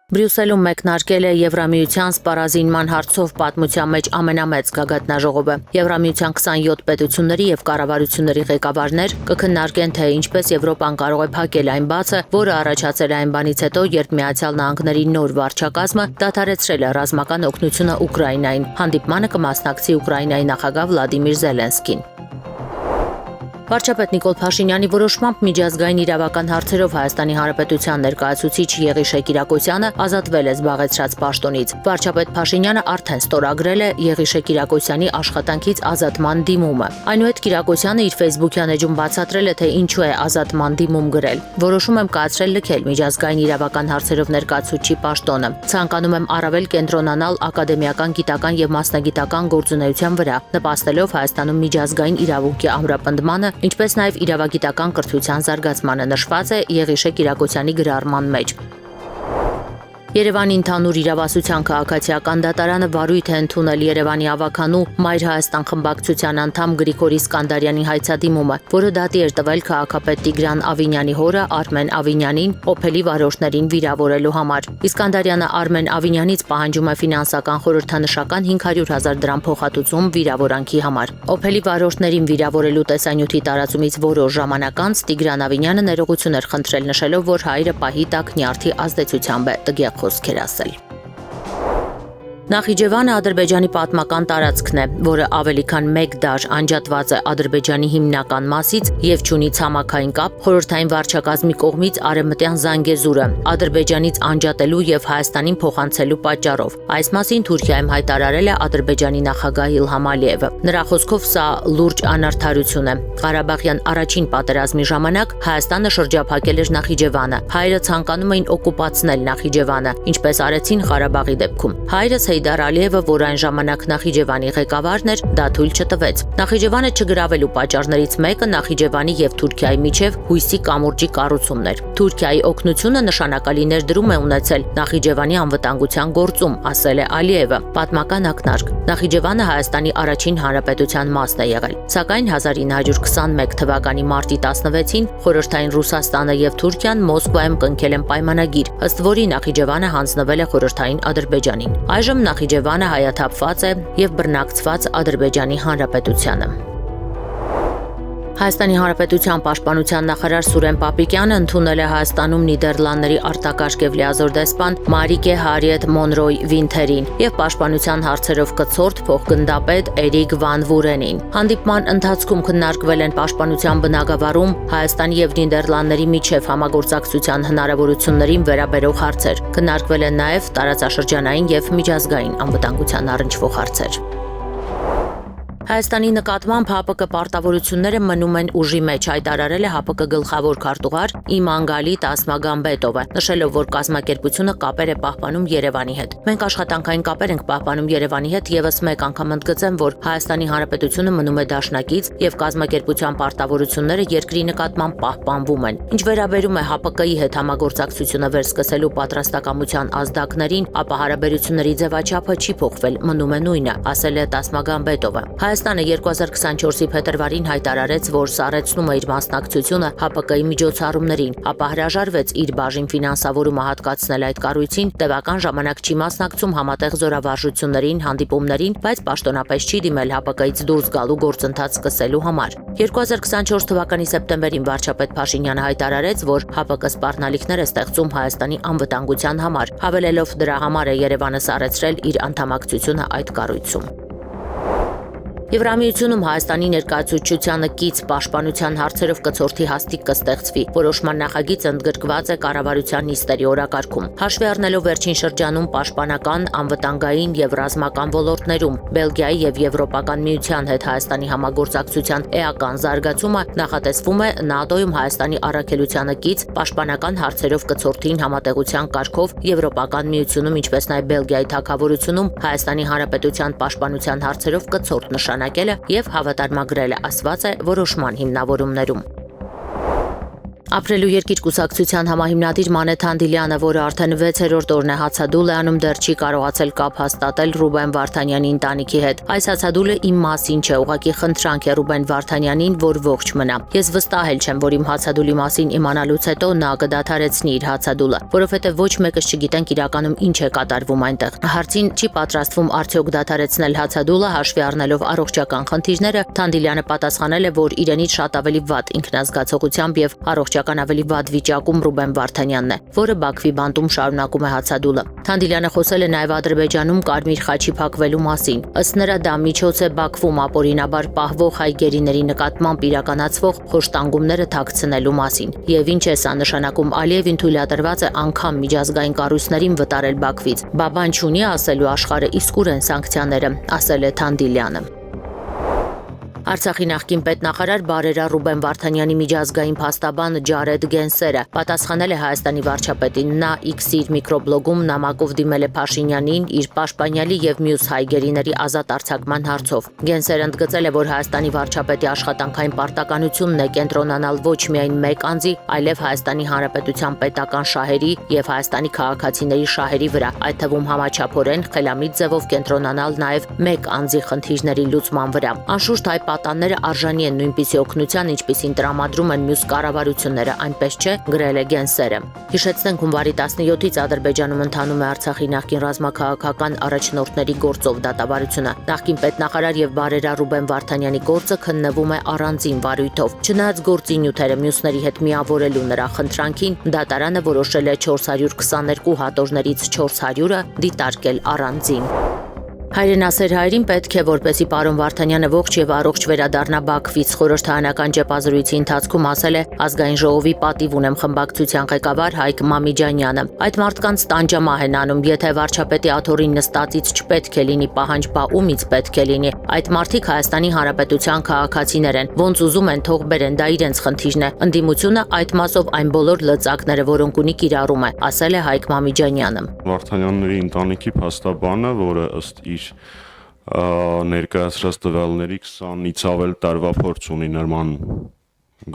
Բրյուսելում մեկնարկել է Եվրամիության սպառազինման հարցով պատմության մեջ ամենամեծ գագաթնաժողովը։ Եվրամիության 27 պետությունների եւ կառավարությունների ղեկավարներ կքննարկեն, թե ինչպես Եվրոպան կարող է փակել այն բացը, որը առաջացել է այն բանից հետո, երբ Միացյալ Նահանգների նոր վարչակազմը դադարեցրել է ռազմական օգնությունը Ուկրաինային։ Հանդիպմանը կմասնակցի Ուկրաինայի նախագահ Վլադիմիր Զելենսկին։ Վարչապետ Նիկոլ Փաշինյանի որոշմամբ միջազգային իրավական հարցերով Հայաստանի Հանրապետության ներկայացուցիչ Եղիշե Կիրակոսյանը ազատվել է զբաղեցրած պաշտոնից։ Վարչապետ Փաշինյանը արդեն ստորագրել է Եղիշե Կիրակոսյանի աշխատանքից ազատման դիմումը։ Այնուհետ Կիրակոսյանը իր Facebook-յան էջում բացատրել է, թե ինչու է ազատման դիմում գրել։ Որոշում եմ կայացրել լքել միջազգային իրավական հարցերով ներկայացուցչի պաշտոնը։ Ցանկանում եմ առավել կենտրոնանալ ակադեմիական, գիտական եւ մասնագիտական գործունեության վրա, նպաստելով Հայաստանում միջազգային իրավունքի ամրապնդմանը, ինչպես նաև իրավագիտական կրթության զարգացմանը, նշված է Եղիշե Կիրակոսյանի գրառման մեջ։ Երևանի ընդհանուր իրավասության քաղաքացիական դատարանը վարույթ է ընդունել Երևանի ավականու Մայր Հայաստան խմբակցության անդամ Գրիգորի Սկանդարյանի հայցադիմումը, որը դատի էր տվել քաղաքապետ Տիգրան Ավինյանի հորը Արմեն Ավինյանին օփելի վարորդներին վիրավորելու համար։ Իսկանդարյանը Արմեն Ավինյանից պահանջում է ֆինանսական խորհրդանշական 500,000 դրամ փոխհատուցում վիրավորանքի համար։ Օփելի վարորդներին վիրավորելու տեսանյութի տարածումից որոշ ժամանակ անց Տիգրան Ավինյանը ներողություն էր խնդրել, նշելով, որ հայրը պահի տակ նյարդի ազդեցությամբ է տգեղ խոսքեր ասել։ Նախիջևանը Ադրբեջանի պատմական տարածքն է, որը ավելի քան 1 դար անջատված է Ադրբեջանի հիմնական մասից եւ չունի ցամաքային կապ խորհրդային վարչակազմի կողմից արևմտյան Զանգեզուրը Ադրբեջանից անջատելու եւ Հայաստանին փոխանցելու պատճառով։ Այս մասին Թուրքիայում հայտարարել է Ադրբեջանի նախագահ Իլհամ Ալիևը։ Նրա խոսքով սա լուրջ անարդարություն է։ Ղարաբաղյան առաջին պատերազմի ժամանակ Հայաստանը շրջափակել էր Նախիջևանը։ Հայերը ցանկանում էին օկուպացնել Նախիջևանը, ինչպես արեցին Ղարաբաղի դեպքում։ Հայրս Հեյդար Ալիևը, որ այն ժամանակ Նախիջևանի ղեկավարն էր, դա թույլ չտվեց։ Նախիջևանը չգրավելու պատճառներից մեկը Նախիջևանի եւ Թուրքիայի միջև հույսի կամուրջի կառուցումն էր։ Թուրքիայի օգնությունը նշանակալի ներդրում է ունեցել Նախիջևանի անվտանգության գործում, ասել է Ալիևը։ Պատմական ակնարկ։ Նախիջևանը Հայաստանի առաջին հանրապետության մասն է եղել։ Սակայն 1921 թվականի մարտի 16-ին խորհրդային Ռուսաստանը եւ Թուրքիան Մոսկվայում կնքել են պայմանագիր, ըստ որի Նախիջևանը հանձնվել է խորհրդային Ադրբեջանին։ Այժմ Նախիջևանը հայաթափված է եւ բռնակցված Ադրբեջանի Հանրապետությանը։ Հայաստանի Հանրապետության պաշտպանության նախարար Սուրեն Պապիկյանը ընդունել է Հայաստանում Նիդերլանդների արտակարգ եւ լիազոր դեսպան Մարիկե Հարիետ Մոնրոյ Վինթերին եւ պաշտպանության հարցերով կցորդ փոխգնդապետ Էրիկ Վան Վուրենին։ Հանդիպման ընթացքում քննարկվել են պաշտպանության բնագավառում Հայաստանի եւ Նիդերլանդների միջև համագործակցության հնարավորություններին վերաբերող հարցեր։ Քննարկվել են նաեւ տարածաշրջանային եւ միջազգային անվտանգության առնչվող հարցեր։ Հայաստանի նկատմամբ ՀԱՊԿ պարտավորությունները մնում են ուժի մեջ, հայտարարել է ՀԱՊԿ գլխավոր քարտուղար Իմանգալի Տասմագամբետովը, նշելով, որ կազմակերպությունը կապեր է պահպանում Երևանի հետ։ Մենք աշխատանքային կապեր ենք պահպանում Երևանի հետ, եւս մեկ անգամ ընդգծեմ, որ Հայաստանի Հանրապետությունը մնում է դաշնակից եւ կազմակերպության պարտավորությունները երկրի նկատմամբ պահպանվում են։ Ինչ վերաբերում է ՀԱՊԿ-ի հետ համագործակցությունը վերսկսելու պատրաստակամության ազդակներին, ապա հարաբերությունների ձևաչափը չի փոխվել, մնում է նույնը, ասել է Տասմագամբետովը։ Հայաստանը 2024-ի փետրվարին հայտարարեց, որ սառեցնում է իր մասնակցությունը ՀԱՊԿ-ի միջոցառումներին, ապա հրաժարվեց իր բաժին ֆինանսավորումը հատկացնել այդ կառույցին, տևական ժամանակ չի մասնակցում համատեղ զորավարժություններին, հանդիպումներին, բայց պաշտոնապես չի դիմել ՀԱՊԿ-ից դուրս գալու գործընթաց սկսելու համար։ 2024 թվականի սեպտեմբերին վարչապետ Փաշինյանը հայտարարեց, որ ՀԱՊԿ սպառնալիքներ է ստեղծում Հայաստանի անվտանգության համար, հավելելով դրա համար է Երևանը սառեցրել իր անդամակցությունը այդ կառույցում։ Եվրամիությունում Հայաստանի ներկայացուցչությանը կից պաշտպանության հարցերով կցորդի հաստիք կստեղծվի։ Որոշման նախագիծը ընդգրկված է կառավարության նիստերի օրակարգում։ Հաշվի առնելով վերջին շրջանում պաշտպանական, անվտանգային եւ ռազմական ոլորտներում Բելգիայի եւ Եվրոպական միության հետ Հայաստանի համագործակցության էական զարգացումը, նախատեսվում է ՆԱՏՕ-ում Հայաստանի առաքելությանը կից պաշտպանական հարցերով կցորդին համատեղության կարգով Եվրոպական միությունում, ինչպես նաեւ Բելգիայի թագավորությունում Հայաստանի Հանրապետության պաշտպանության հարցերով կցորդ նշանակելը եւ հավատարմագրելը, ասված է որոշման հիմնավորումներում։ Ապրելու երկիր կուսակցության համահիմնադիր Մանե Թանդիլյանը, որը արդեն 6-րդ օրն է հացադուլ է անում, դեռ չի կարողացել կապ հաստատել Ռուբեն Վարդանյանի ընտանիքի հետ։ Այս հացադուլը իմ մասին չէ, ուղղակի խնդրանք է Ռուբեն Վարդանյանին, որ ողջ մնա։ Ես վստահել չեմ, որ իմ հացադուլի մասին իմանալուց հետո նա կդադարեցնի իր հացադուլը, որովհետև ոչ մեկս չգիտենք իրականում ինչ է կատարվում այնտեղ։ Հարցին չի պատրաստվում արդյոք դադարեցնել հացադուլը, հաշվի առնելով առողջական խնդիրները, Թանդիլյանը պատասխանել է, որ իրենից շատ ավելի վատ ինքնազգացողությամբ եւ առողջական ավելի վատ վիճակում Ռուբեն Վարդանյանն է, որը Բաքվի բանտում շարունակում է հացադուլը։ Թանդիլյանը խոսել է նաև Ադրբեջանում Կարմիր խաչի փակվելու մասին։ Ըստ նրա դա միջոց է Բաքվում ապօրինաբար պահվող հայ գերիների նկատմամբ իրականացվող խոշտանգումները թաքցնելու մասին։ Եվ ինչ է սա նշանակում, Ալիևին թույլատրված է անգամ միջազգային կառույցներին վտարել Բաքվից։ Բա բան չունի ասելու աշխարհը իսկուր են սանկցիաները, ասել է Թանդիլյանը։ Արցախի նախկին պետնախարար բարերա Ռուբեն Վարդանյանի միջազգային փաստաբան Ջարեդ Գենսերը պատասխանել է Հայաստանի վարչապետին։ Նա X-ի իր միկրոբլոգում նամակով դիմել է Փաշինյանին իր պաշտպանյալի եւ մյուս հայ գերիների ազատ արձակման հարցով։ Գենսերը ընդգծել է, որ Հայաստանի վարչապետի աշխատանքային պարտականությունն է կենտրոնանալ ոչ միայն մեկ անձի, այլև Հայաստանի Հանրապետության պետական շահերի եւ Հայաստանի քաղաքացիների շահերի վրա, այդ թվում համաչափորեն խելամիտ ձևով կենտրոնանալ նաեւ մեկ անձի խնդիրների լուծման վրա։ Անշուշտ հայ պատանները արժանի են նույնպիսի օգնության, ինչպիսին տրամադրում են մյուս կառավարությունները, այնպես չէ, գրել է Գենսերը։ Հիշեցնենք, հունվարի 17-ից Ադրբեջանում ընթանում է Արցախի նախկին ռազմաքաղաքական առաջնորդների գործով դատավարությունը։ Նախկին պետնախարար եւ բարերա Ռուբեն Վարդանյանի գործը քննվում է առանձին վարույթով։ Չնայած գործի նյութերը մյուսների հետ միավորելու նրա խնդրանքին, դատարանը որոշել է 422 հատորներից 400-ը դիտարկել առանձին։ Հայրենասեր հայրին պետք է, որպեսի պարոն Վարդանյանը ողջ եւ առողջ վերադառնա Բաքվից, խորհրդարանական ճեպազրույցի ընթացքում ասել է Ազգային ժողովի պատիվ ունեմ խմբակցության ղեկավար Հայկ Մամիջանյանը։ Այդ մարդկանց տանջամահ են անում, եթե վարչապետի աթոռին նստածից չպետք է լինի պահանջ, բա ումից պետք է լինի։ Այդ մարդիկ Հայաստանի Հանրապետության քաղաքացիներ են, ոնց ուզում են թող բերեն, դա իրենց խնդիրն է։ Ընդդիմությունը այդ մասով այն բոլոր լծակները, որոնք ունի կիրառում է, ասել է Հայկ Մամիջանյանը։ Վարդանյանների ընտանիքի փաստաբանը, որը ըստ իր ներկայացրած տվյալների 20-ից ավել տարվա փորձ ունի նման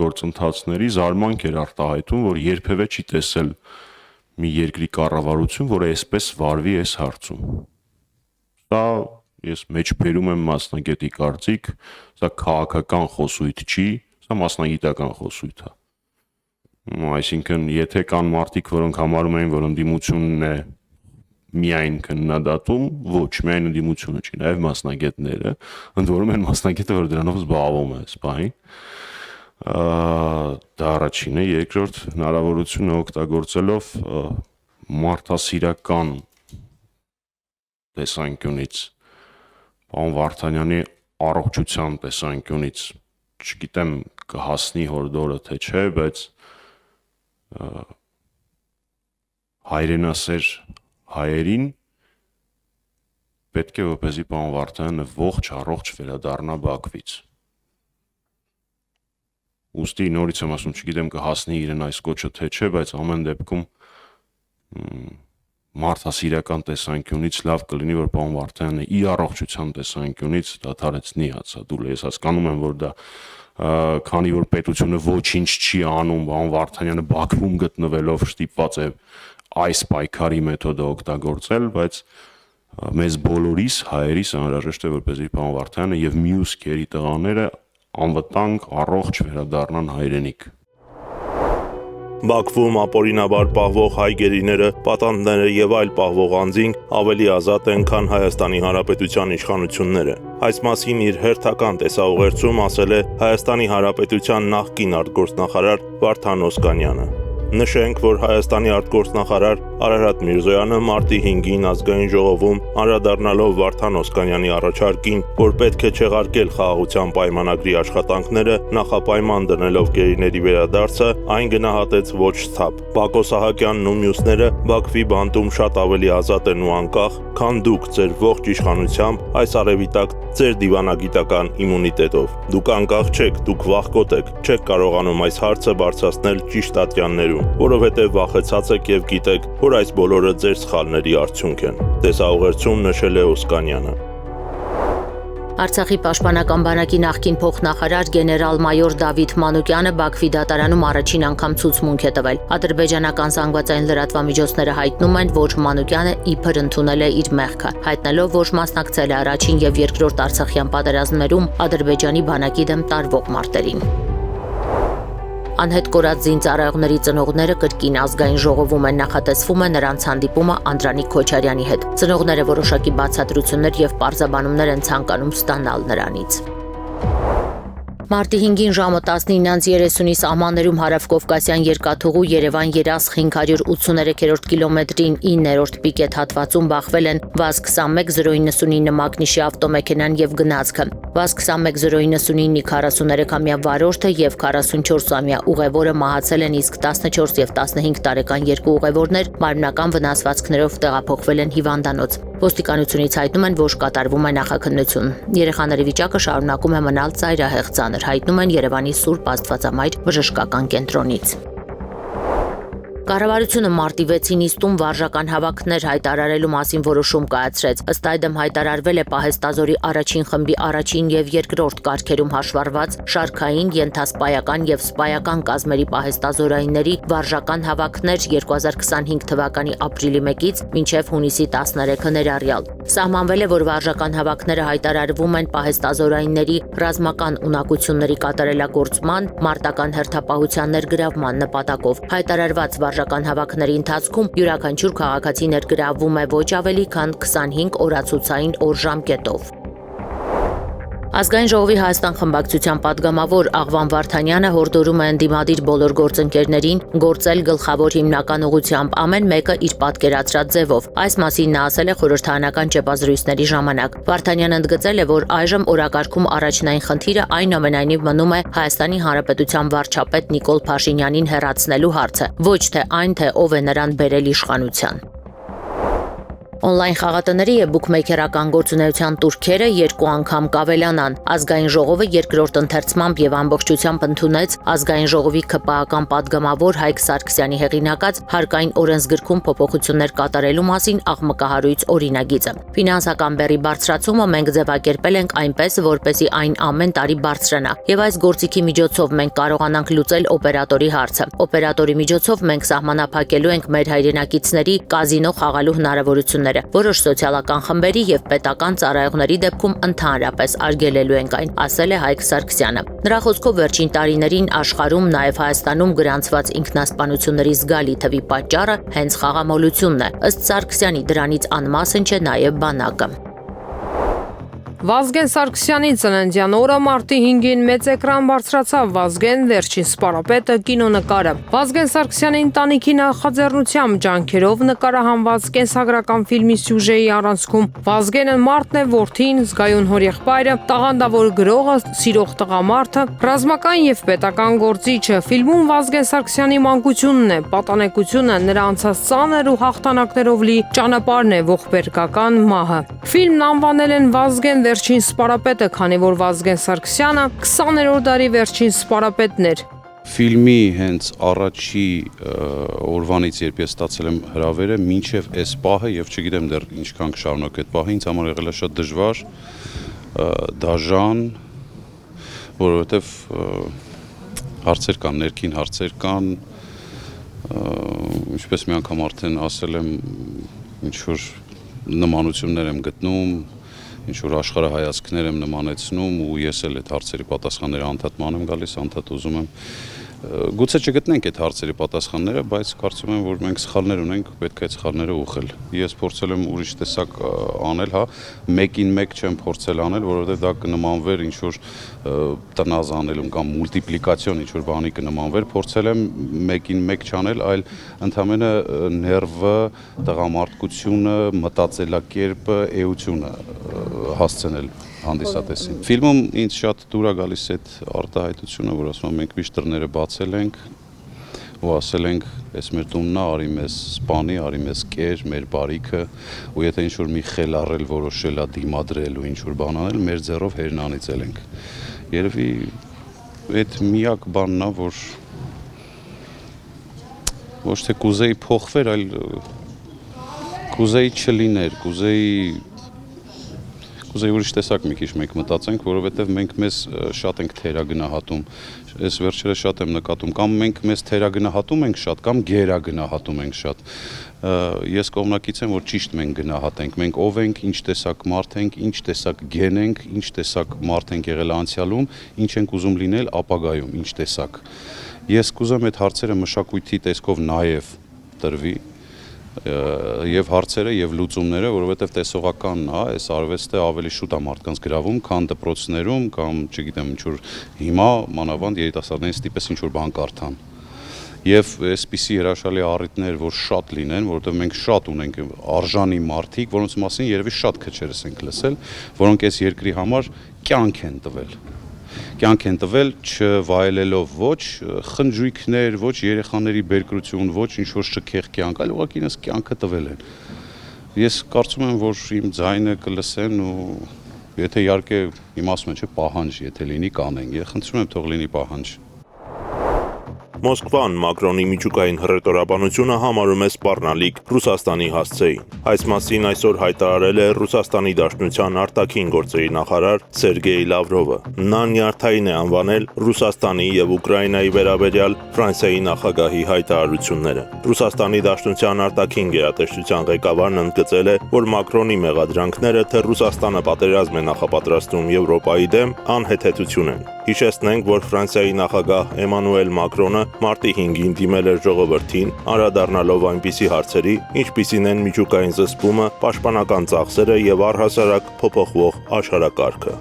գործընթացների, զարմանք էր արտահայտում, որ երբևէ չի տեսել մի երկրի կառավարություն, որը այսպես վարվի այս հարցում։ Սա ես մեջբերում եմ մասնագետի կարծիք, սա քաղաքական խոսույթ չի, սա մասնագիտական խոսույթ է։ Այսինքն, եթե կան մարդիկ, որոնք համարում են, որ ընդդիմությունն է միայն քննադատում, ոչ, միայն ընդդիմությունը չի, նաև մասնագետները, ընդ որում են մասնագետը, որ դրանով զբաղվում է այս պահին։ Դա առաջինը, երկրորդ հնարավորությունը օգտագործելով մարդասիրական տեսանկյունից, պարոն Վարդանյանի առողջության տեսանկյունից, չգիտեմ կհասնի հորդորը թե չէ, բայց հայրենասեր հայերին պետք է որպեսզի պարոն Վարդանյանը ողջ առողջ վերադառնա Բաքվից։ Ուստի նորից եմ ասում, չգիտեմ կհասնի իրեն այս կոչը թե չէ, բայց ամեն դեպքում մարդասիրական տեսանկյունից լավ կլինի, որ պարոն Վարդանյանը իր առողջության տեսանկյունից դադարեցնի հացադուլը։ Ես հասկանում եմ, որ դա քանի որ պետությունը ոչինչ չի անում, պարոն Վարդանյանը Բաքվում գտնվելով ստիպված է այս պայքարի մեթոդը օգտագործել, բայց մեզ բոլորիս հայերիս անհրաժեշտ է, որպեսզի պարոն Վարդանյանը եւ մյուս գերի տղաները անվտանգ առողջ վերադառնան հայրենիք։ Բաքվում ապօրինաբար պահվող հայ գերիները, պատանդները եւ այլ պահվող անձինք ավելի ազատ են, քան Հայաստանի Հանրապետության իշխանությունները։ Այս մասին իր հերթական տեսաուղերձում ասել է Հայաստանի Հանրապետության նախկին արտգործնախարար Վարդան Օսկանյանը։ Նշենք, որ Հայաստանի արտգործնախարար Արարատ Միրզոյանը մարտի 5-ին ազգային ժողովում անդրադառնալով Վարդան Օսկանյանի առաջարկին, որ պետք է չեղարկել խաղաղության պայմանագրի աշխատանքները, նախապայման դնելով գերիների վերադարձը, այն գնահատեց ոչ սթափ։ Բակո Սահակյանն ու մյուսները Բաքվի բանտում շատ ավելի ազատ են ու անկախ, քան դուք ձեր ողջ իշխանությամբ այս արևիտակ ձեր դիվանագիտական իմունիտետով։ Դուք անկախ չեք, դուք վախկոտ եք, չեք կարողանում այս հարցը բարձրացնել ճիշտ ատյաններում, որովհետև վախեցած եք եւ գիտեք, որ այս բոլորը ձեր սխալների արդյունք են։ Տեսաուղերձում նշել է Օսկանյանը։ Արցախի պաշտպանական բանակի նախկին փոխնախարար գեներալ-մայոր Դավիթ Մանուկյանը Բաքվի դատարանում առաջին անգամ ցուցմունք է տվել։ Ադրբեջանական զանգվածային լրատվամիջոցները հայտնում են, որ Մանուկյանը իբր ընդունել է իր մեղքը, հայտնելով, որ մասնակցել է առաջին եւ երկրորդ Արցախյան պատերազմներում Ադրբեջանի բանակի դեմ տարվող մարտերին։ Անհետ կորած զինծառայողների ծնողները կրկին ազգային ժողովում են, նախատեսվում է նրանց հանդիպումը Անդրանիկ Քոչարյանի հետ։ Ծնողները որոշակի բացատրություններ եւ պարզաբանումներ են ցանկանում ստանալ նրանից։ Մարտի 5-ին ժամը 19:30-ի սահմաններում հարավկովկասյան երկաթուղու Երևան-Երաս 583-րդ կիլոմետրին 9-րդ պիկետ հատվածում բախվել են ՎԱԶ-21099 մագնիշի ավտոմեքենան եւ գնացքը։ ՎԱԶ-21099-ի 43-ամյա վարորդը եւ 44-ամյա ուղևորը մահացել են, իսկ 14 եւ 15 տարեկան երկու ուղևորներ մարմնական վնասվածքներով տեղափոխվել են հիվանդանոց։ Ոստիկանությունից հայտնում են, որ կատարվում է նախաքննություն։ Երեխաների վիճակը շարունակում է մնալ ծայրահեղ ծանր, հայտնում են Երևանի Սուրբ Աստվածամայր բժշկական կենտրոնից։ Կառավարությունը մարտի 6-ին նիստում վարժական հավաքներ հայտարարելու մասին որոշում կայացրեց։ Ըստ այդմ հայտարարվել է պահեստազորի առաջին խմբի առաջին եւ երկրորդ կարգերում հաշվառված շարքային, ենթասպայական եւ սպայական կազմերի պահեստազորայինների վարժական հավաքներ 2025 թվականի ապրիլի 1-ից մինչեւ հունիսի 13-ը ներառյալ։ Սահմանվել է, որ վարժական հավաքները հայտարարվում են պահեստազորայինների ռազմական ունակությունների կատարելագործման, մարտական հերթապահության ներգրավման նպատակով։ Հայտարարված վարժական հավաքների ընթացքում յուրաքանչյուր քաղաքացի ներգրավվում է ոչ ավելի քան 25 օրացուցային օր ժամկետով։ Ազգային ժողովի Հայաստան խմբակցության падգամավոր Աղվան Վարդանյանը հորդորում է ընդդիմադիր բոլոր գործընկերներին գործել գլխավոր հիմնական ուղղությամբ, ամեն մեկը իր պատկերացրած ձևով։ Այս մասին նա ասել է խորհրդարանական ճեպազրույցների ժամանակ։ Վարդանյանը ընդգծել է, որ այժմ օրակարգում առաջնային խնդիրը այնուամենայնիվ մնում է Հայաստանի Հանրապետության վարչապետ Նիկոլ Փաշինյանին հեռացնելու հարցը, ոչ թե այն, թե ով է նրան բերել իշխանության։ Օնլայն խաղատների եւ բուքմեյքերական գործունեության տուրքերը 2 անգամ կավելանան։ Ազգային ժողովը երկրորդ ընթերցմամբ եւ ամբողջությամբ ընդունեց Ազգային ժողովի ԿՊԱ-ական падգամավոր Հայկ Սարգսյանի հեղինակած հարկային օրենսգրքում փոփոխություններ կատարելու մասին աղմկահարույց օրինագիծը։ Ֆինանսական բեռի բարձրացումը մենք ձևակերպել ենք այնպես, որպեսզի այն ամեն տարի բարձրանա, եւ այս գործիքի միջոցով մենք կարողանանք լուծել օպերատորի հարցը։ Օպերատորի միջոցով մենք սահմանափակելու ենք մեր հայրենակիցների կազինո խաղալու հնարավորությունները։ Որոշ սոցիալական խմբերի եւ պետական ծառայողների դեպքում ընդհանրապես արգելելու ենք այն, ասել է Հայկ Սարգսյանը։ Նրա խոսքով վերջին տարիներին աշխարհում, նաեւ Հայաստանում գրանցված ինքնասպանությունների զգալի թվի պատճառը հենց խաղամոլությունն է։ Ըստ Սարգսյանի դրանից անմասն չէ նաեւ բանակը։ Վազգեն Սարգսյանի ծննդյան օրը մարտի 5-ին մեծ էկրան բարձրացավ Վազգեն վերջին սպարապետը կինոնկարը։ Վազգեն Սարգսյանի ընտանիքի նախաձեռնությամբ ջանքերով նկարահանված կենսագրական ֆիլմի սյուժեի առանցքում Վազգենը Մարտն է որդին, զգայուն հորեղբայրը, տաղանդավոր գրողը, սիրող տղամարդը, ռազմական եւ պետական գործիչը։ Ֆիլմում Վազգեն Սարգսյանի մանկությունն է, պատանեկությունը, նրա անցած ծանր ու հաղթանակներով լի ճանապարհն է, ողբերգական մահը։ Ֆիլմն անվանել են Վազգեն վերջին սպարապետը, քանի որ Վազգեն Սարգսյանը 20-րդ դարի վերջին սպարապետն էր։ Ֆիլմի հենց առաջի օրվանից, երբ ես ստացել եմ հրավերը, մինչև այս պահը, եւ չգիտեմ դեռ ինչքան կշարունակի այդ պահը, ինձ համար եղել է շատ դժվար, դաժան, որովհետև հարցեր կան, ներքին հարցեր կան, ինչպես մի անգամ արդեն ասել եմ, ինչ-որ նմանություններ եմ գտնում, ինչ-որ աշխարհայացքներ եմ նմանեցնում ու ես էլ այդ հարցերի պատասխանները անդադման եմ գալիս, անդադ ուզում եմ գուցե չգտնենք այդ հարցերի պատասխանները, բայց կարծում եմ, որ մենք սխալներ ունենք, պետք է այդ սխալները ուղղել։ Ես փորձել եմ ուրիշ տեսակ անել, հա, մեկին մեկ չեմ փորձել անել, որովհետև դա կնմանվեր ինչ-որ տնազ անելուն կամ մուլտիպլիկացիոն ինչ-որ բանի կնմանվեր, փորձել եմ մեկին մեկ չանել, այլ ընդհանրապես ներվը, տղամարդկությունը, մտածելակերպը, էությունը հասցնել հանդիսատեսին։ Ֆիլմում ինձ շատ դուր է գալիս այդ արտահայտությունը, որ ասում եմ մենք միշտ դռները բացել ենք ու ասել ենք, այս մեր տունն է, արի մեզ սպանի, արի մեզ կեր, մեր բարիքը, ու եթե ինչ-որ մի խել առել, որոշել է դիմադրել ու ինչ-որ բան անել, մեր ձեռով հերն անիծել ենք։ Երևի այդ միակ բանն է, որ ոչ թե կուզեի փոխվեր, այլ կուզեի չլիներ, Կուզեի ուրիշ տեսակ մի քիչ մենք մտածենք, որովհետև մենք մեզ շատ ենք թերագնահատում։ Այս վերջերս շատ եմ նկատում, կամ մենք մեզ թերագնահատում ենք շատ, կամ գերագնահատում ենք շատ։ Ես կողմնակից եմ, որ ճիշտ մենք գնահատենք, մենք ով ենք, ինչ տեսակ մարդ ենք, ինչ տեսակ գեն ենք, ինչ տեսակ մարդ ենք եղել անցյալում, ինչ ենք ուզում լինել ապագայում, ինչ տեսակ։ Ես կուզեմ այդ հարցերը մշակույթի տեսքով նաև տրվի եւ հարցերը եւ լուծումները, որովհետեւ տեսողականն է, այս արվեստը ավելի շուտ է մարդկանց գրավում, քան դպրոցներում կամ, չգիտեմ, ինչ-որ հիմա մանավանդ երիտասարդներին ստիպես ինչ-որ բան կարդան։ Եվ այսպիսի հրաշալի առիթներ, որ շատ լինեն, որովհետև մենք շատ ունենք արժանի մարդիկ, որոնց մասին երևի շատ քչերս ենք լսել, որոնք այս երկրի համար կյանք են տվել, չվայելելով ոչ խնջույքներ, ոչ երեխաների բերկրություն, ոչ ինչ-որ շքեղ կյանք, այլ ուղղակի ինձ կյանքը տվել են։ Ես կարծում եմ, որ իմ ձայնը կլսեն ու եթե իհարկե իմ ասում են, չէ, պահանջ, եթե լինի կանենք, ես խնդրում եմ թող լինի պահանջ։ Մոսկվան Մակրոնի միջուկային հռետորաբանությունը համարում է սպառնալիք Ռուսաստանի հասցեին։ Այս մասին այսօր հայտարարել է Ռուսաստանի Դաշնության արտաքին գործերի նախարար Սերգեյ Լավրովը։ Նա նյարդային է անվանել Ռուսաստանի եւ Ուկրաինայի վերաբերյալ Ֆրանսիայի նախագահի հայտարարությունները։ Ռուսաստանի Դաշնության արտաքին գերատեսչության ղեկավարն ընդգծել է, որ Մակրոնի մեղադրանքները, թե Ռուսաստանը պատերազմ է նախապատրաստում Եվրոպայի դեմ, անհեթեթություն են։ Հիշեցնենք, որ Ֆրանսիայի նախագահ Էմանուել Մակրոնը մարտի 5-ին դիմել էր ժողովրդին, անդրադառնալով այնպիսի հարցերի, ինչպիսին են միջուկային զսպումը, պաշտպանական ծախսերը եւ առհասարակ փոփոխվող աշխարհակարգը։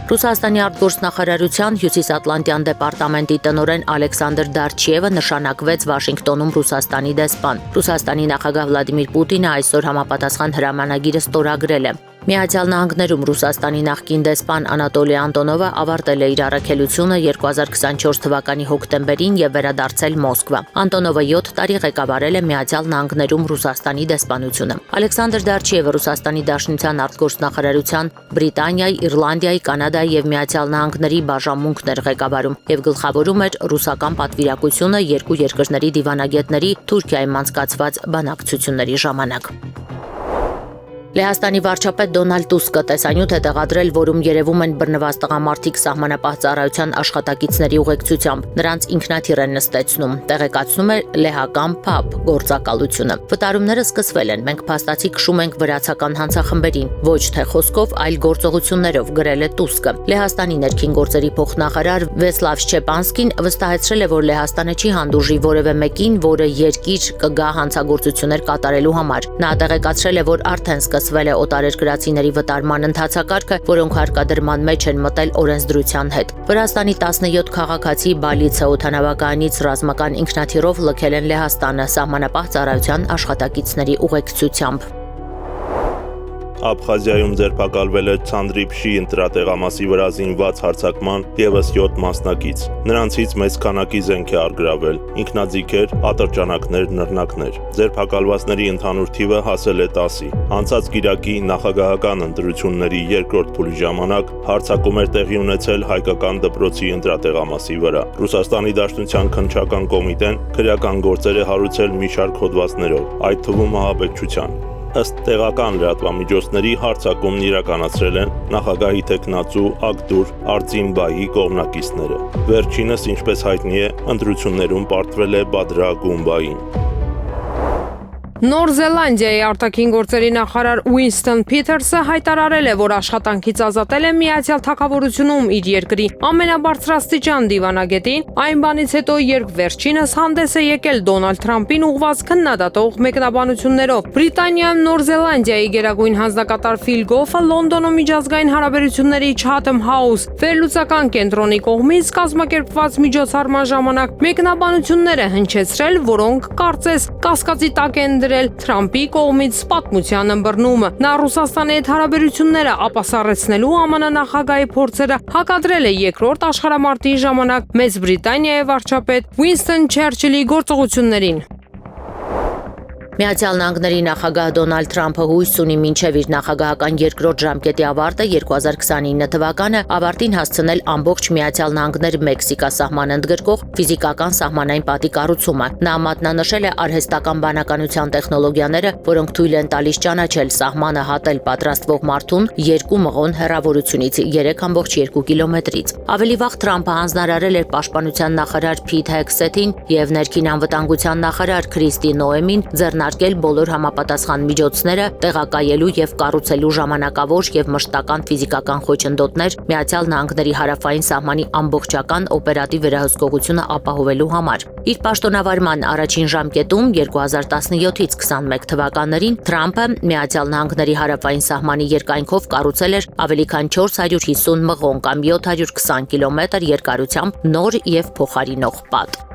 Ռուսաստանի արտգործնախարարության Հյուսիսատլանտյան դեպարտամենտի տնօրեն Ալեքսանդր Դարչիևը նշանակվեց Վաշինգտոնում Ռուսաստանի դեսպան։ Ռուսաստանի նախագահ Վլադիմիր Պուտինը այսօր համապատասխան հրամանագիրը ստորագրել է։ Միացյալ Նահանգներում Ռուսաստանի նախկին դեսպան Անատոլի Անտոնովը ավարտել է իր առաքելությունը 2024 թվականի հոկտեմբերին եւ վերադարձել Մոսկվա։ Անտոնովը 7 տարի ղեկավարել է Միացյալ Նահանգներում Ռուսաստանի դեսպանությունը։ Ալեքսանդր Դարչիևը Ռուսաստանի Դաշնության արտգործնախարարության Բրիտանիայի, Իռլանդիայի, Կանադայի եւ Միացյալ Նահանգների բաժանմունքն էր ղեկավարում եւ գլխավորում էր ռուսական պատվիրակությունը երկու երկրների դիվանագետների Թուրքիայում անցկացված բանակցությունների ժամանակ։ Լեհաստանի վարչապետ Դոնալդ Տուսկը տեսանյութ է տեղադրել, որում երևում են բռնված տղամարդիկ սահմանապահ ծառայության աշխատակիցների ուղեկցությամբ։ Նրանց ինքնաթիռ են նստեցնում, տեղեկացնում է լեհական ՓԱԲ գործակալությունը։ Վտարումները սկսվել են, մենք փաստացի քշում ենք վրացական հանցախմբերին, ոչ թե խոսքով, այլ գործողություններով, գրել է Տուսկը։ Լեհաստանի ներքին գործերի փոխնախարար Վեսլավ Շչեպանսկին վստահեցրել է, որ Լեհաստանը չի հանդուրժի որևէ մեկին, որը երկիր կգա հանցագործություններ կատարելու համար։ Նա տեղեկացրել է, որ արդեն սկսվել է օտարերկրացիների վտարման ընթացակարգը, որոնք հարկադրման մեջ են մտել օրենսդրության հետ։ Վրաստանի 17 քաղաքացի Բալիցա օդանավակայանից ռազմական ինքնաթիռով լքել են Լեհաստանը սահմանապահ ծառայության աշխատակիցների ուղեկցությամբ։ Աբխազիայում ձերբակալվել է Ցանդրիփշի ընտրատեղամասի վրա զինված հարձակման եւս 7 մասնակից։ Նրանցից մեծ քանակի զենք է առգրավել, ինքնաձիգեր, ատրճանակներ, նռնակներ։ Ձերբակալվածների ընդհանուր թիվը հասել է 10-ի։ Անցած գիրակի նախագահական ընտրությունների երկրորդ փուլի ժամանակ հարձակում էր տեղի ունեցել հայկական դպրոցի ընտրատեղամասի վրա։ Ռուսաստանի Դաշնության քննչական կոմիտեն քրեական գործեր է հարուցել մի շարք հոդվածներով, այդ թվում ահաբեկչության։ Ըստ տեղական լրատվամիջոցների հարձակումն իրականացրել են նախագահի տեխնացու Ակդուր Արձինբայի կողմնակիցները։ Վերջինս, ինչպես հայտնի է, ընտրություններում պարտվել է Բադրա Գումբային։ Նոր Զելանդիայի արտաքին գործերի նախարար Ուինստոն Փիթերսը հայտարարել է, որ աշխատանքից ազատել է Միացյալ Թագավորությունում իր երկրի ամենաբարձրաստիճան դիվանագետին, այն բանից հետո, երբ վերջինս հանդես է եկել Դոնալդ Թրամփին ուղղված քննադատող մեկնաբանություններով։ Բրիտանիայում Նոր Զելանդիայի գերագույն հանձնակատար Ֆիլ Գոֆը Լոնդոնում միջազգային հարաբերությունների Chatham House վերլուծական կենտրոնի կողմից կազմակերպված միջոցառման ժամանակ մեկնաբանություններ է հնչեցրել, որոնք կարծես կասկածի տակ են դրել Թրամփի կողմից պատմության ըմբռնումը։ Նա Ռուսաստանի հետ հարաբերությունները ապասառեցնելու ԱՄՆ նախագահի փորձերը հակադրել է երկրորդ աշխարհամարտի ժամանակ Մեծ Բրիտանիայի վարչապետ Ուինստոն Չերչիլի գործողություններին։ Միացյալ Նահանգների նախագահ Դոնալդ Թրամփը հույս ունի մինչև իր նախագահական երկրորդ ժամկետի ավարտը 2029 թվականը ավարտին հասցնել ամբողջ Միացյալ Նահանգներ-Մեքսիկա սահմանը ընդգրկող ֆիզիկական սահմանային պատի կառուցումը։ Նա մատնանշել է արհեստական բանականության տեխնոլոգիաները, որոնք թույլ են տալիս ճանաչել սահմանը հատել պատրաստվող մարդուն 2 մղոն հեռավորությունից 3.2 կիլոմետրից։ Ավելի վաղ Թրամփը հանձնարարել էր պաշտպանության նախարար Փիթ Հեքսեթին եւ ներքին անվտանգության նախարար Քրիստի Նոեմին ձեռնարկել բոլոր համապատասխան միջոցները տեղակայելու եւ կառուցելու ժամանակավոր եւ մշտական ֆիզիկական խոչընդոտներ Միացյալ Նահանգների հարավային սահմանի ամբողջական օպերատիվ վերահսկողությունը ապահովելու համար։ Իր պաշտոնավարման առաջին ժամկետում 2017-ից 21 թվականներին Թրամփը Միացյալ Նահանգների հարավային սահմանի երկայնքով կառուցել էր ավելի քան 450 մղոն կամ 720 կիլոմետր երկարությամբ նոր եւ փոխարինող պատ։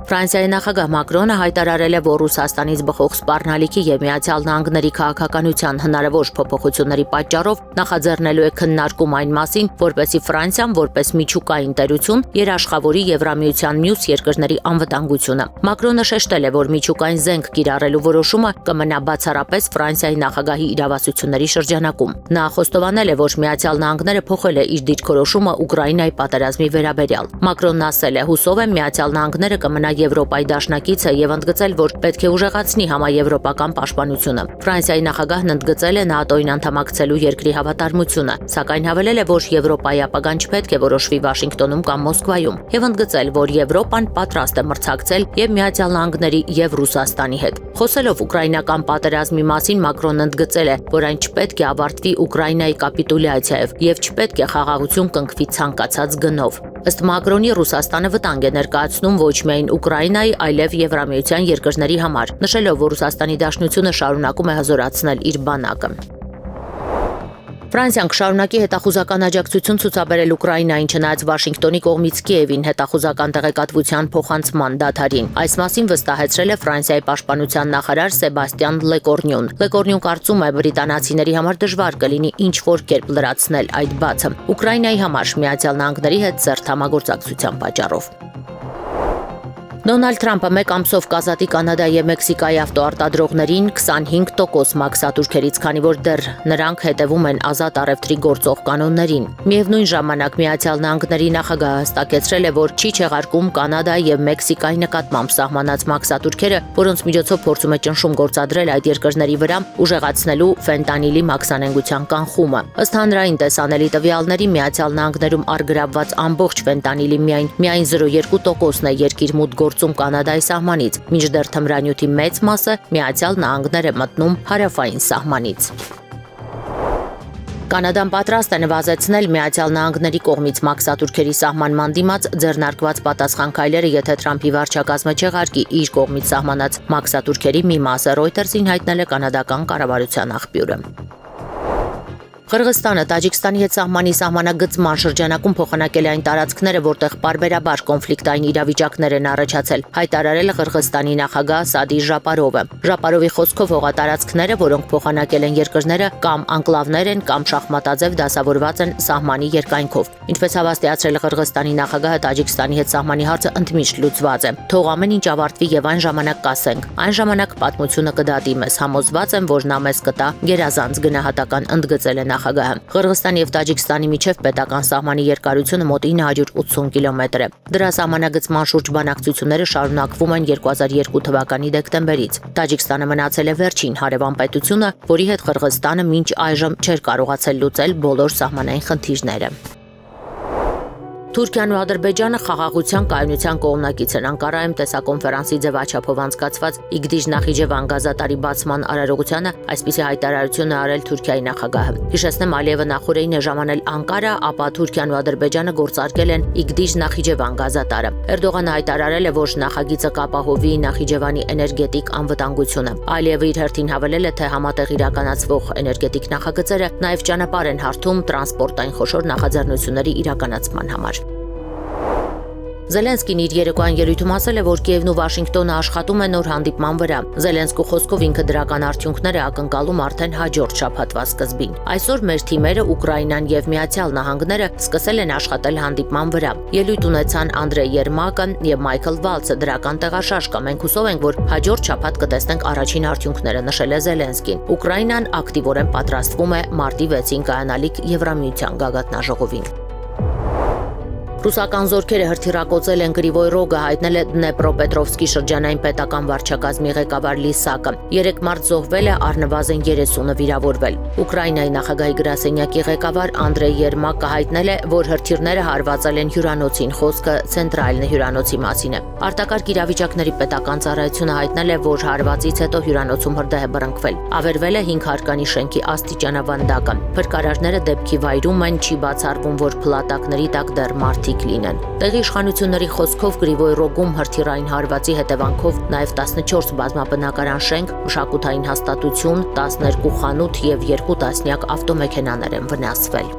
Ֆրանսիայի նախագահ Մակրոնը հայտարարել է, որ Ռուսաստանից բխող սպառնալիքի եւ Միացյալ Նահանգների քաղաքականության հնարավոր փոփոխությունների պատճառով նախաձեռնելու է քննարկում այն մասին, որպեսզի Ֆրանսիան որպես միջուկային տերություն երաշխավորի Եվրամիության մյուս երկրների անվտանգությունը։ Մակրոնը շեշտել է, որ միջուկային զենք կիրառելու որոշումը կմնա բացառապես Ֆրանսիայի նախագահի իրավասությունների շրջանակում։ Նա խոստովանել է, որ Միացյալ Նահանգները փոխել է իր դիրքորոշումը Ուկրաինայի պատերազմի վերաբերյալ։ Մակրոնն ասել է. «Հուսով եմ Միացյալ Նահանգները կմնա Եվրոպայի դաշնակիցը եւ ընդգծել, որ պետք է ուժեղացնի համաեվրոպական պաշտպանությունը։ Ֆրանսիայի նախագահն ընդգծել է ՆԱՏՕ-ին անդամակցելու երկրի հավատարմությունը, սակայն հավելել է, որ Եվրոպայի ապագան չպետք է որոշվի Վաշինգտոնում կամ Մոսկվայում, եւ ընդգծել, որ Եվրոպան պատրաստ է մրցակցել եւ Միացյալ Նահանգների եւ Ռուսաստանի հետ։ Խոսելով ուկրաինական պատերազմի մասին Մակրոնն ընդգծել է, որ այն չպետք է ավարտվի Ուկրաինայի կապիտուլյացիայով եւ չպետք է խաղաղություն կնքվի ցանկացած գնով։ Ըստ Մակրոնի Ռուսաստանը վտանգ է ներկայացնում ոչ միայն Ուկրաինայի, այլև Եվրամիության երկրների համար, նշելով, որ Ռուսաստանի Դաշնությունը շարունակում է հզորացնել իր բանակը։ Ֆրանսիան կշարունակի հետախուզական աջակցություն ցուցաբերել Ուկրաինային, չնայած Վաշինգտոնի կողմից Կիևին հետախուզական տեղեկատվության փոխանցման դադարին։ Այս մասին վստահեցրել է Ֆրանսիայի պաշտպանության նախարար Սեբաստիան Լեկորնյուն։ Լեկորնյուն կարծում է, բրիտանացիների համար դժվար կլինի ինչ-որ կերպ լրացնել այդ բացը Ուկրաինայի համար Միացյալ Նահանգների հետ ծերտ համագործակցության պատճառով։ Դոնալդ Թրամփը մեկ ամսով կազատի Կանադայի եւ Մեքսիկայի ավտոարտադրողներին 25% մաքսատուրքերից, քանի որ դեռ նրանք հետևում են ազատ առևտրի գործող կանոններին։ Միևնույն ժամանակ Միացյալ Նահանգների նախագահը հստակեցրել է, որ չի չեղարկում Կանադայի եւ Մեքսիկայի նկատմամբ սահմանած մաքսատուրքերը, որոնց միջոցով փորձում է ճնշում գործադրել այդ երկրների վրա, ուժեղացնելու ֆենտանիլի մաքսանենգության կանխումը։ Ըստ հանրային տեսանելի տվյալների Միացյալ Նահանգներում առգրավված ամբողջ ֆենտանիլի միայն 0.2%-ն է երկիր մուտք գործում Կանադայի սահմանից, մինչդեռ թմրանյութի մեծ մասը Միացյալ Նահանգներ է մտնում հարավային սահմանից։ Կանադան պատրաստ է նվազեցնել Միացյալ Նահանգների կողմից մաքսատուրքերի սահմանման դիմաց ձեռնարկված պատասխան քայլերը, եթե Թրամփի վարչակազմը չեղարկի իր կողմից սահմանած մաքսատուրքերի մի մասը, Reuters-ին հայտնել է կանադական կառավարության աղբյուրը։ Қырғызստանը Տաջիկստանի հետ սահմանի սահմանագծման շրջանակում փոխանակել է այն տարածքները, որտեղ պարբերաբար կոնֆլիկտային իրավիճակներ են առաջացել, հայտարարել է Қырғызստանի նախագահ Սադի Ժապարովը։ Ժապարովի խոսքով հողատարածքները, որոնք փոխանակել են երկրները, կամ անկլավներ են, կամ շախմատաձև դասավորված են սահմանի երկայնքով։ Ինչպես հավաստիացրել է Қырғызստանի նախագահը, Տաջիկստանի հետ սահմանի հարցը ընդմիշտ լուծված է։ Թող ամեն ինչ ավարտվի եւ այն ժամանակ կասենք։ Այն ժամանակ պատմությունը կդատի մեզ։ Համոզված եմ, որ նա մեզ կտա գերազանց գնահատական, ընդգծել է նախագահը։ Қырғызստանի եւ Տաջիկստանի միջև պետական սահմանի երկարությունը մոտ 980 կիլոմետր է։ Դրա սահմանագծման շուրջ բանակցությունները շարունակվում են 2002 թվականի դեկտեմբերից։ Տաջիկստանը մնացել է վերջին հարևան պետությունը, որի հետ Қырғызստանը մինչ այժմ չէր կարողացել լուծել բոլոր սահմանային խնդիրները։ Թուրքիան ու Ադրբեջանը խաղաղության կայունության կողմնակից են։ Անկարայում տեսակոնֆերանսի ձևաչափով անցկացված Իգդիժ-Նախիջևան գազատարի բացման արարողությանը այսպիսի հայտարարություն է արել Թուրքիայի նախագահը։ Հիշեցնեմ, Ալիևը նախորդին է ժամանել Անկարա, ապա Թուրքիան ու Ադրբեջանը գործարկել են Իգդիժ-Նախիջևան գազատարը։ Էրդողանը հայտարարել է, որ նախագիծը կապահովի Նախիջևանի էներգետիկ անվտանգությունը։ Ալիևը իր հերթին հավելել է, թե համատեղ իրականացվող էներգետիկ նախագծերը նաև ճանապարհ են հարթում տրանսպորտային խոշոր նախաձեռնությունների իրականացման համար։ Զելենսկին իր երեկոյան ելույթում ասել է, որ Կիևն ու Վաշինգտոնը աշխատում են նոր հանդիպման վրա։ Զելենսկու խոսքով ինքը դրական արդյունքներ է ակնկալում արդեն հաջորդ շաբաթվա սկզբին։ Այսօր մեր թիմերը Ուկրաինան եւ Միացյալ Նահանգները սկսել են աշխատել հանդիպման վրա։ Ելույթ ունեցան Անդրեյ Երմակը եւ Մայքլ Վալցը դրական տեղաշարժ կա։ Մենք հուսով ենք, որ հաջորդ շաբաթ կտեսնենք առաջին արդյունքները, նշել է Զելենսկին։ Ուկրաինան ակտիվորեն պատրաստվում է մարտի 6-ին կայանալիք Եվրամիության գագաթնաժողովին։ Ռուսական զորքերը հրթիռակոծել են Կրիվոյ Ռոգը, հայտնել է Դնեպրոպետրովսկի շրջանային պետական վարչակազմի ղեկավար Լիսակը։ 3 մարդ զոհվել է, առնվազն 30-ը վիրավորվել։ Ուկրաինայի նախագահի գրասենյակի ղեկավար Անդրեյ Երմակը հայտնել է, որ հրթիռները հարվածել են հյուրանոցին, խոսքը Ցենտրալնի հյուրանոցի մասին է։ Արտակարգ իրավիճակների պետական ծառայությունը հայտնել է, որ հարվածից հետո հյուրանոցում հրդեհ է բռնկվել։ Ավերվել է 5 հարկանի շենքի աստիճանավանդակը։ Փրկարարները դեպքի վայրում են, չի բացառվում, որ փլատակների տակ դեռ մարդիկ լինեն։ Տեղի իշխանությունների խոսքով Կրիվոյ Ռոգում հրթիռային հարվածի հետևանքով նաև 14 բազմաբնակարան շենք, մշակութային հաստատություն, 12 խանութ եւ 2 տասնյակ ավտոմեքենաներ են վնասվել։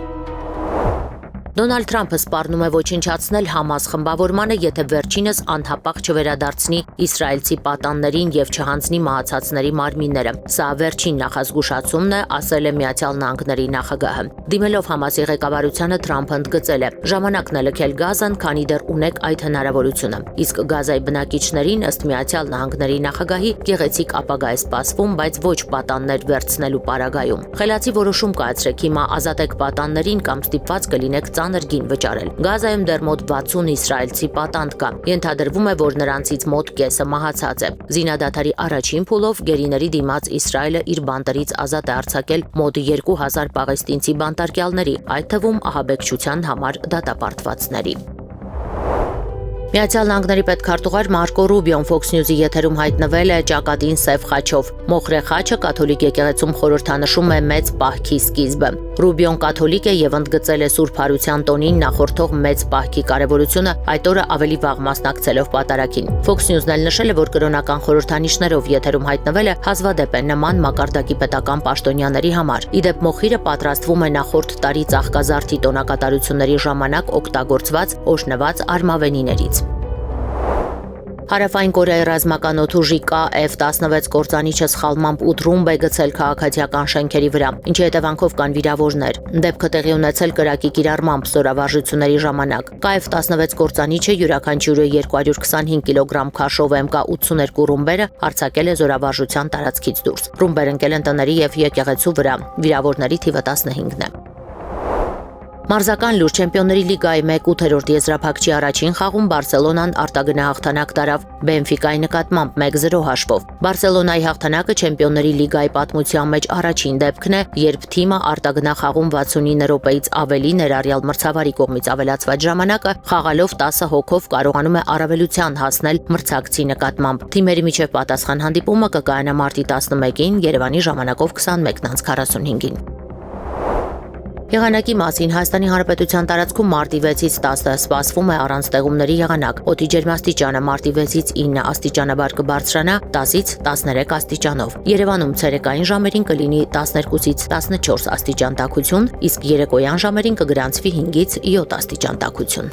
Դոնալդ Թրամփը սպառնում է ոչնչացնել Համաս խմբավորմանը, եթե վերջինս անհապաղ չվերադարձնի իսրայելցի պատաններին եւ չհանձնի մահացածների մարմինները։ Սա վերջին նախազգուշացումն է, ասել է Միացյալ Նահանգների նախագահը։ Դիմելով Համասի ղեկավարությանը Թրամփը ընդգծել է. «Ժամանակն է լքել Գազան, քանի դեռ ունեք այդ հնարավորությունը»։ Իսկ Գազայի բնակիչներին, ըստ Միացյալ Նահանգների նախագահի, գեղեցիկ ապագա է սպասվում, բայց ոչ պատաններ վերցնելու պարագայում։ Խելացի որոշում կայացրեք, հիմա ազատեք պատաններին կամ ստիպված կլինեք ծանր գին վճարել։ Գազայում դեռ մոտ 60 իսրայելցի պատանդ կա։ Ենթադրվում է, որ նրանցից մոտ կեսը մահացած է։ Զինադադարի առաջին փուլով գերիների դիմաց Իսրայելը իր բանտերից ազատ է արձակել մոտ 2000 պաղեստինցի բանտարկյալների, այդ թվում ահաբեկչության համար դատապարտվածների։ Միացյալ Նահանգների պետքարտուղար Մարկո Ռուբիոն Fox News-ի եթերում հայտնվել է ճակատին սև խաչով։ Մոխրե խաչը կաթոլիկ եկեղեցում խորհրդանշում է մեծ պահքի սկիզբը։ Ռուբիոն կաթոլիկ է եւ ընդգծել է Սուրբ Հարության տոնին նախորդող մեծ պահքի կարեւորությունը, այդ օրը ավելի վաղ մասնակցելով պատարագին։ Fox News-ն էլ նշել է, որ կրոնական խորհրդանիշներով եթերում հայտնվելը հազվադեպ է նման մակարդակի պետական պաշտոնյաների համար։ Իդեպ մոխիրը պատրաստվում է նախորդ տարի ծաղկազարդի տոնակատարությունների ժամանակ օգտագործված օժնված արմավենիներից։ Հարավային Կորեայի ռազմական օդուժի F-16 կործանիչը սխալմամբ 8 ռումբ է գցել քաղաքացիական շենքերի վրա, ինչի հետևանքով կան վիրավորներ։ Դեպքը տեղի ունեցել կրակի կիրառմամբ զորավարժությունների ժամանակ։ F-16 կործանիչը յուրաքանչյուրը 225 կիլոգրամ քաշով MK-82 ռումբերը արձակել է զորավարժության տարածքից դուրս։ Ռումբեր ընկել են տների եւ եկեղեցու վրա։ Վիրավորների թիվը 15-ն է։ Մարզական լուր Չեմպիոնների լիգայի 1/8 եզրափակչի առաջին խաղում Բարսելոնան արտագնա հաղթանակ տարավ Բենֆիկայի նկատմամբ 1-0 հաշվով։ Բարսելոնայի հաղթանակը Չեմպիոնների լիգայի պատմության մեջ առաջին դեպքն է, երբ թիմը արտագնա խաղում 69 րոպեից ավելի ներառյալ մրցավարի կողմից ավելացված ժամանակը խաղալով 10 հոգով կարողանում է առավելության հասնել մրցակցի նկատմամբ։ Թիմերի միջև պատասխան հանդիպումը կկայանա մարտի 11-ին Երևանի ժամանակով 21:45-ին։ Եղանակի մասին Հայաստանի Հանրապետության տարածքում մարտի 6-ից 10-ը սպասվում է առանց ձեղումների եղանակ։ Օդի ջերմաստիճանը մարտի 6-ից 9 աստիճանաբար կբարձրանա 10-ից 13 աստիճանով։ Երևանում ցերեկային ժամերին կլինի 12-ից 14 աստիճան տաքություն, իսկ երեկոյան ժամերին կգրանցվի 5-ից 7 աստիճան տաքություն։